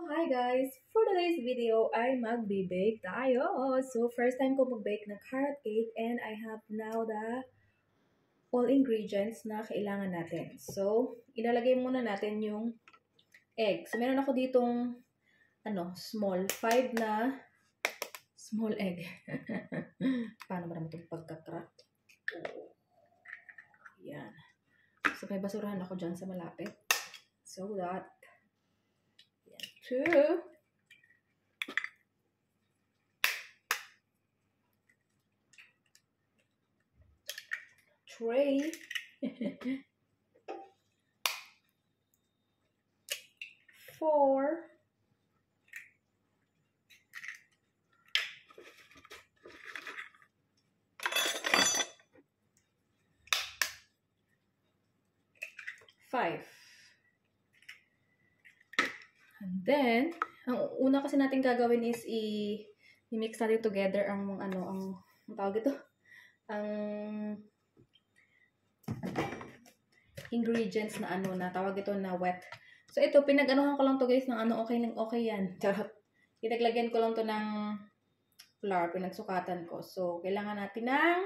Hi guys! For today's video ay magbe-bake tayo. So, first time ko mag-bake ng carrot cake and I have now the all ingredients na kailangan natin. So, ilalagay muna natin yung egg. So, meron ako ditong small 5 na small egg. Paano ba naman itong pagka-crack? Yan. So, may basurahan ako dyan sa malapit. So that 2 3 4 5. And then, ang una kasi natin gagawin is i-mix natin together ang tawag ito, ang ingredients na na tawag ito na wet. So ito, pinag-anuhan ko lang to guys ng okay yan. Charot. Pinaglagyan ko lang to ng flour, pinagsukatan ko. So, kailangan natin ng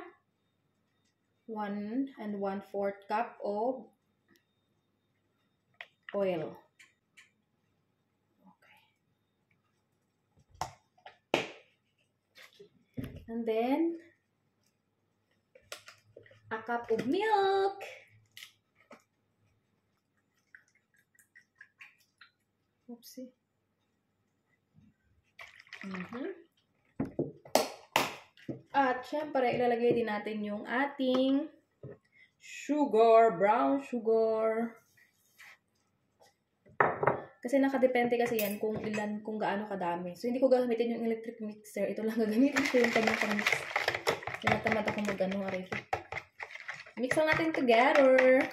1 1/4 cup of oil. Okay. And then, a cup of milk. Oopsie. At syempre, ilalagay din natin yung ating sugar, brown sugar. Kasi nakadepende kasi yan kung gaano kadami. So, hindi ko gagamitin yung electric mixer. Ito lang gagamitin ko yung kanyang pang-mix. Tinatamad ako mix lang natin together.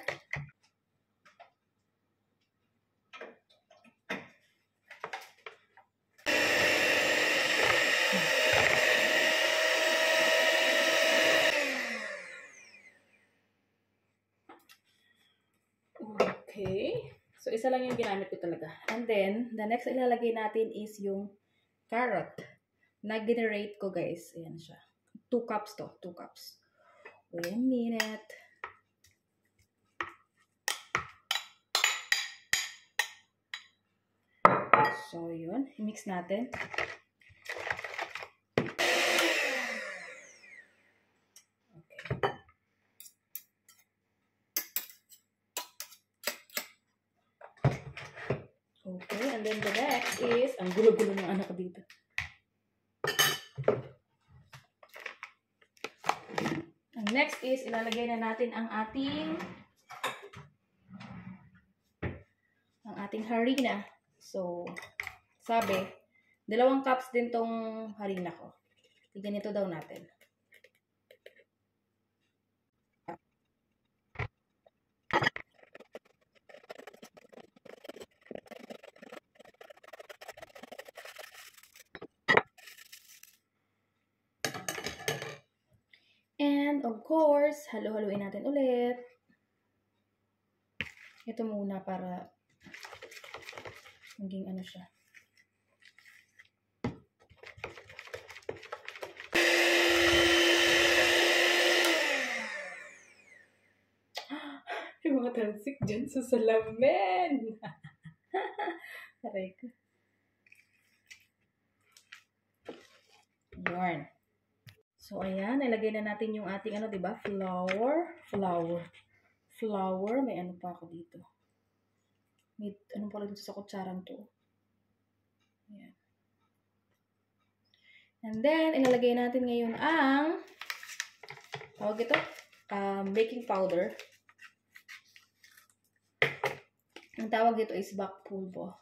Okay. So, isa lang yung ginamit ko talaga. And then, the next ilalagay natin is yung carrot. Nag-generate ko, guys. Ayan siya. 2 cups to. 2 cups. Wait a minute. So, yun. I-mix natin. Okay, and then the next is, ang gulo-gulo ng anak ko dito. Ang next is, ilalagay na natin ang ating harina. So, sabi, 2 cups din tong harina ko. Ganito daw natin. And of course, halo-haluin natin ulit. Ito muna para maging siya. Yung mga talsik dyan sa salamin. Aray ko. Yarn. So, ayan. Nilagay na natin yung ating diba? Flour. May pa ako dito. May pala dito sa kutsarang to. Ayan. And then, ilalagay natin ngayon ang tawag ito? Baking powder. Ang tawag dito is back pulbo.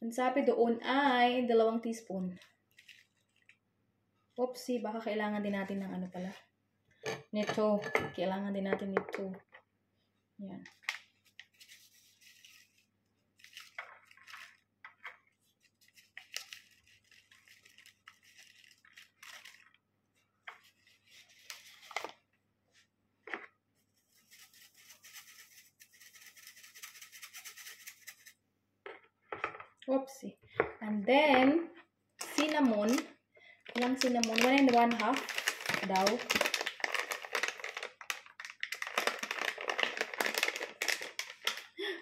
Ang sabi doon ay 2 teaspoon. Oopsie, baka kailangan din natin ng pala. Nito. Kailangan din natin nito. Yan. Oopsie. And then, cinnamon. Ilang cinnamon? 1 1/2 daw.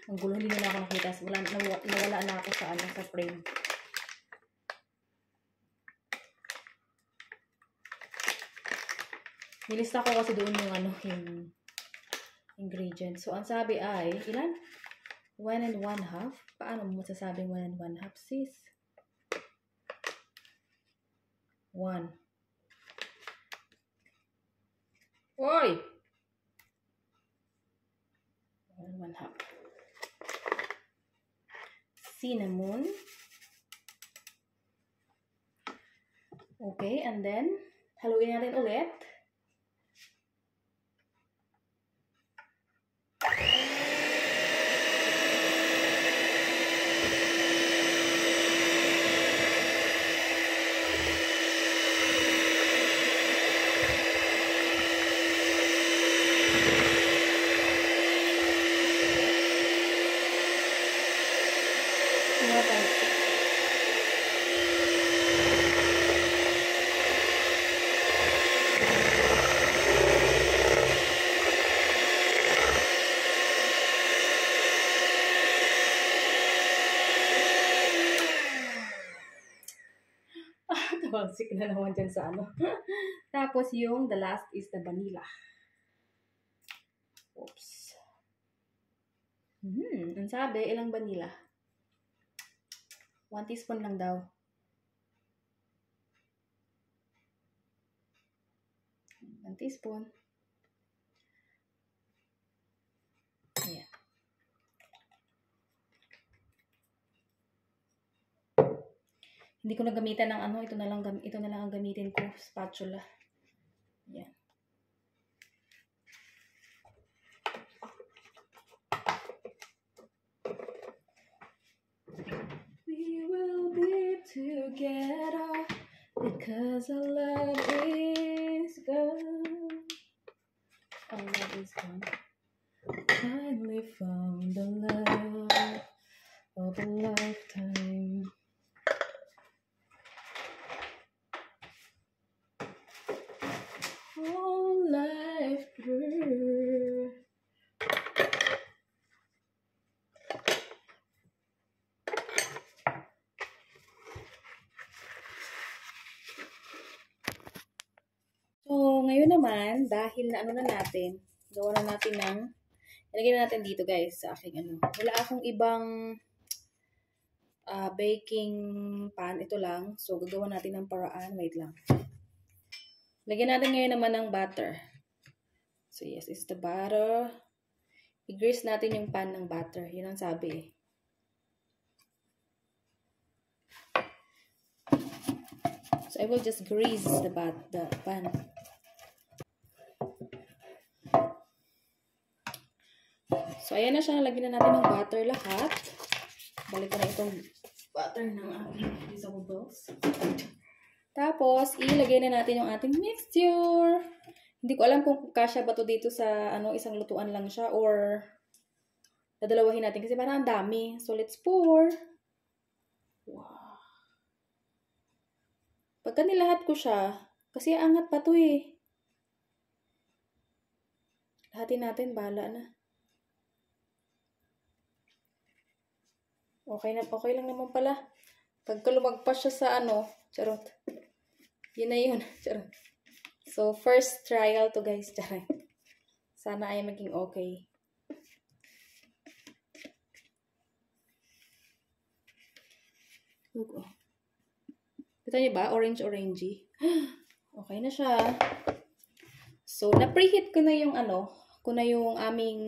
Ang gulo, hindi na ako nakita. Nawala na ako sa, sa frame. Nilista ko kasi doon yung yung ingredients. So, ang sabi ay, ilan? 1 1/2. Paano mo masasabing 1 1/2, sis? 1. Oy! 1 1/2. Cinnamon. Okay, and then, haluin natin ulit. Sick na naman dyan sa ano. Tapos yung the last is the vanilla. Oops. Ang sabi, ilang vanilla? 1 teaspoon lang daw. 1 teaspoon. Ayan. Hindi ko na gamitan ng ano, ito na lang ang gamitin ko, spatula. Ayan. We will be together because our love is gone. Our love is gone. Finally found the love of a lifetime. All life through. So, ngayon naman, dahil na ano na natin, gawa na natin ng, ilagay na natin dito guys sa aking ano. Wala akong ibang baking pan. Ito lang. So, gagawa natin ng paraan. Wait lang. Lagyan natin ngayon naman ng butter. So, yes, it's the butter. I-grease natin yung pan ng butter. Yun ang sabi eh. So, I will just grease the pan. So, ayan na siya. Lagyan na natin ng butter lahat. Balik ko na itong butter ng ating dissolvables. Tapos, ilagay na natin yung ating mixture. Hindi ko alam kung kasya ba to dito sa isang lutuan lang siya or dadalawahin natin kasi parang ang dami. So, let's pour. Wow. Pagka nilahat ko siya, kasi angat pa to eh. Lahatin natin, bahala na. Okay lang naman pala. Pagka lumagpas siya sa charot. Yun na yun, charot. So, first trial to guys, charot. Sana ay maging okay. Look, oh. Kita niyo ba? Orange-orangey. Okay na siya. So, na-preheat ko na yung aming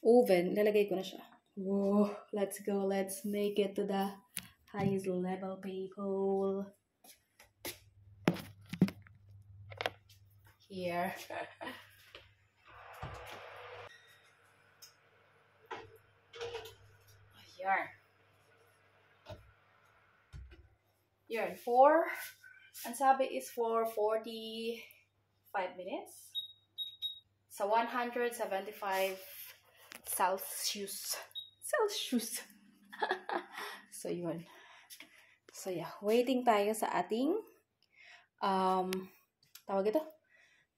oven. Lalagay ko na siya. Whoa, let's go. Let's make it to the highest level, people. Here. Yarn. Yarn. Ang sabi is for 45 minutes. Sa 175 Celsius. Celsius. So, yun. So, yeah. Waiting tayo sa ating, tawag ito?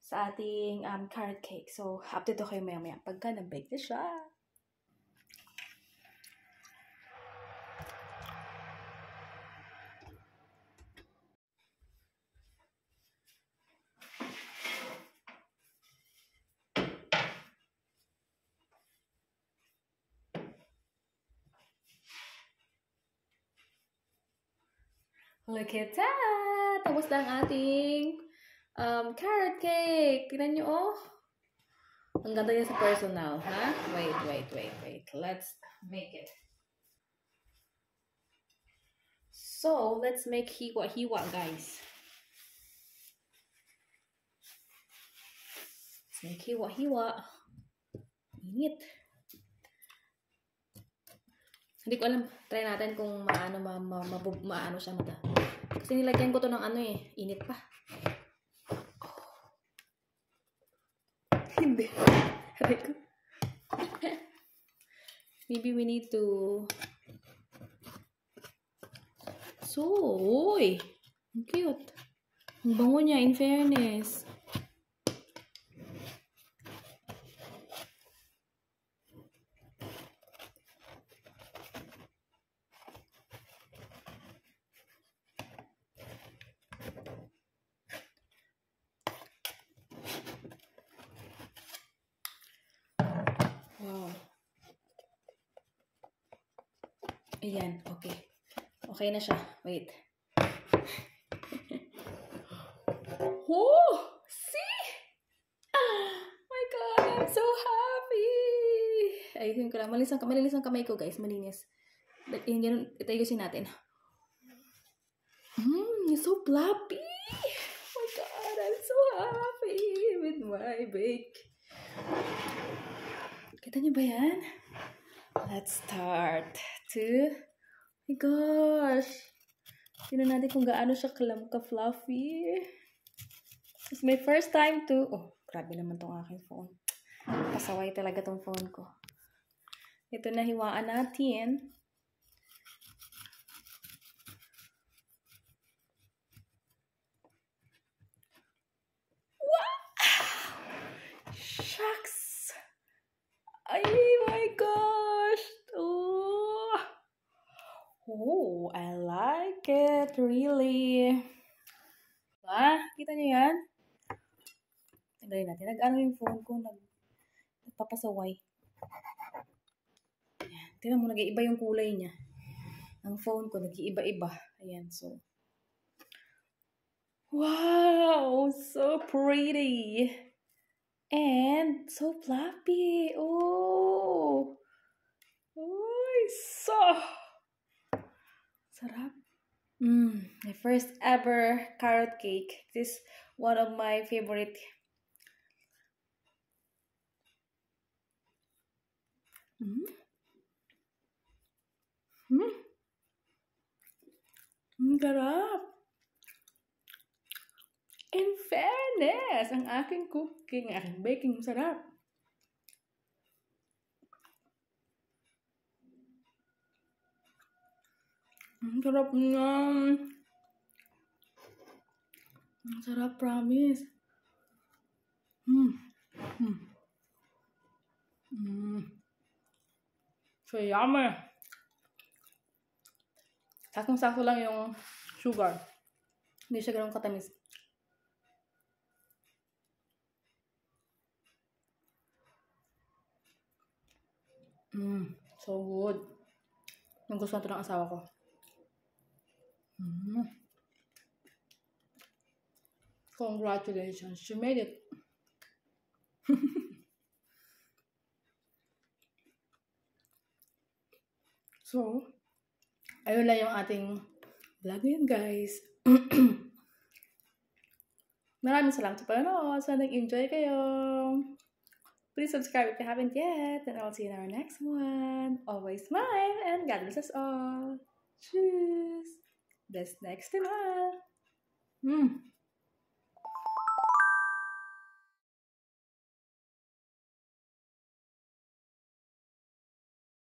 Sa ating carrot cake. So, update to kayo maya-maya pagka na-bake na siya. Look at that! Tapos na ang ating carrot cake. Tignan nyo, oh. Ang ganda niya sa personal, ha? Wait. Let's make it. So, let's make hiwa-hiwa, guys. Let's make hiwa-hiwa. Init. Hindi ko alam. Try natin kung maano siya mata. Kasi nilagyan ko to ng init pa. Hindi. Maybe we need to... So, uy! Ang cute. Ang bango niya, in fairness. Wow. Ayan, okay. Okay na siya. Wait. Oh! See? My God, I'm so happy! Ayun ko lang. Malinis ang kamay ko, guys. Malinis. Ganun, itayusin natin. It's so fluffy! Oh my God, I'm so happy with my bake. Kita niyo ba yan? Let's start to... Oh my gosh! Tignan natin kung gaano siya ka-fluffy. It's my first time to... Oh, grabe naman tong aking phone. Pasaway talaga tong phone ko. Ito na, hiwaan natin. Wow! Shucks! Ay, my gosh! Oh, I like it, really. Kita niyo yan? Tanggalin natin. Nag-ano yung phone ko, nagpapasaway. Ayan. Tingnan mo, nag-iiba yung kulay niya. Ang phone ko, nag-iiba-iba. Ayan, so. Wow! So pretty! And so fluffy! Oh! Oh, so... Sarap. My first ever carrot cake. This is one of my favorite. Sarap. In fairness, ang aking cooking, aking baking, sarap. Ang sarap nga. Ang sarap, promise. So yummy. Sakong-sako lang yung sugar. Hindi siya ganun katamis. So good. Nagustuhan ito ng asawa ko. Congratulations, she made it. So, ayun lang yung ating vlog ngayon, guys. Maraming salamat sa panonood. Sana nag-enjoy kayo. Please subscribe if you haven't yet. And I'll see you in our next one. Always smile and God bless us all. Tschüss. Bis nächste Mal.